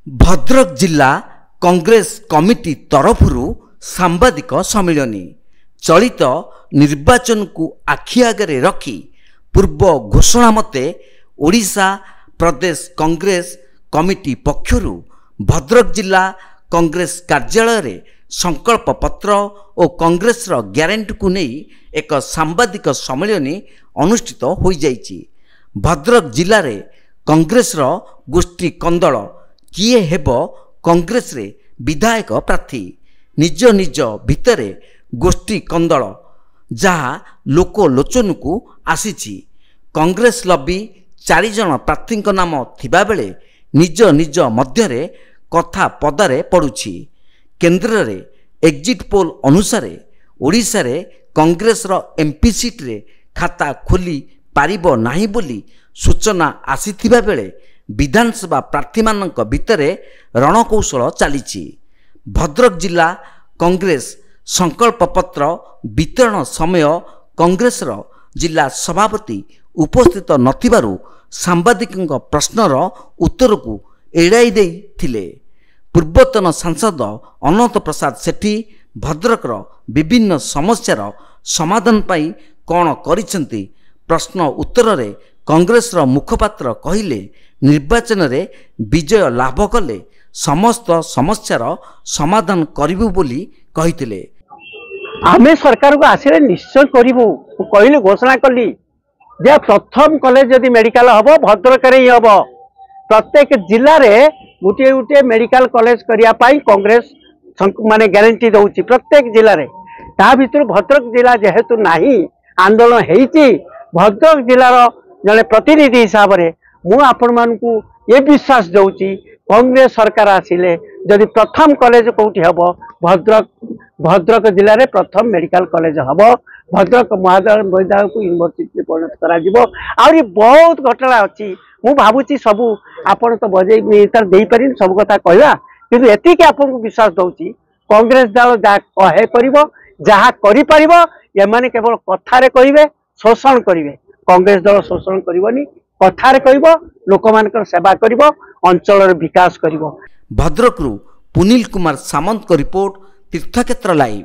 भद्रक जिला कांग्रेस कमिटी तरफरु सांबादिक सम्मेलन चलित निर्वाचन को आखि आगे रखी पूर्व घोषणा मते ओडिशा प्रदेश कांग्रेस कमिटी पक्षरु भद्रक जिला कांग्रेस कार्यालय रे संकल्प पत्र और कांग्रेस रो ग्यारंटी को नहीं एक सांबादिक सम्मेलन अनुष्ठित हो जाइछि। भद्रक जिले रे कांग्रेस रो गोष्ठी कंदल किए हेबो कांग्रेस रे विधायक प्रार्थी निज निज भितरे गोष्ठी कंदल जहा लोचन को आसीछि। कांग्रेस लबी 4 जन प्रार्थी नाम थिबा बेले निज निज मध्यरे कथा पदारे पड़ुछि। केंद्र रे एग्जिट पोल अनुसार ओडिशा रे कांग्रेस रो एमपी सीट रे खाता खोली पारिबो नाही बोली सूचना आसीथिबा बेले विधानसभा प्रार्थी मानक भितरे रणकौशल चलीछि। भद्रक जिला कांग्रेस संकल्प पत्र वितरण समय कांग्रेस रो जिला सभापति उपस्थित नथिबारु सांबादिकଙ୍କ प्रश्नर उत्तर को एड़ाई देथिले। पूर्वतन सांसद अनंत प्रसाद सेठी भद्रक रो विभिन्न समस्यार समाधान पाई कौन करिसेंती प्रश्न उत्तर रे कांग्रेस रो मुखपात्र कहिले निर्वाचन रे विजय लाभ कले समस्त समस्यार समाधान करिबु बोली कहिथिले। आमे सरकार को आसिले निश्चय करिबु कहले घोषणा कली जे प्रथम कॉलेज यदि मेडिकल हबो भद्रक रे हबो। प्रत्येक जिल्ला रे गुटे गुटे मेडिकल कॉलेज करिया पाई कांग्रेस माने गारंटी दउची प्रत्येक जिल्ला रे। ता भितर भद्रक जिला जेहेतु नाही आंदोलन हेइची भद्रक जिलार जने प्रतिनिधि हिसाब रे मु आपण मानकू ये विश्वास दउची कांग्रेस सरकार आसिले जदि प्रथम कॉलेज कोठी हबो भद्रक जिले में प्रथम मेडिकल कॉलेज हबो। भद्रक महाविद्यालय को यूनिवर्सिटी परिणत करा जिवो। आउरी बहुत घटना अछि मु भाबुची सबू आपण तो बजे मितर देई परिन सब कथा कहवा किंतु एति के आपन को विश्वास दउची कांग्रेस दल जा कहे करिवो जहा करि परिवो ये माने केवल कथारे कहिबे शोषण करिवे। कांग्रेस दल शोषण करिवनी कथारे कहिबो लोक मानकर सेवा करिवो अंचल विकास करिवो। भद्रक रु पुनील कुमार सामंत को रिपोर्ट तीर्थक्षेत्र लाइव।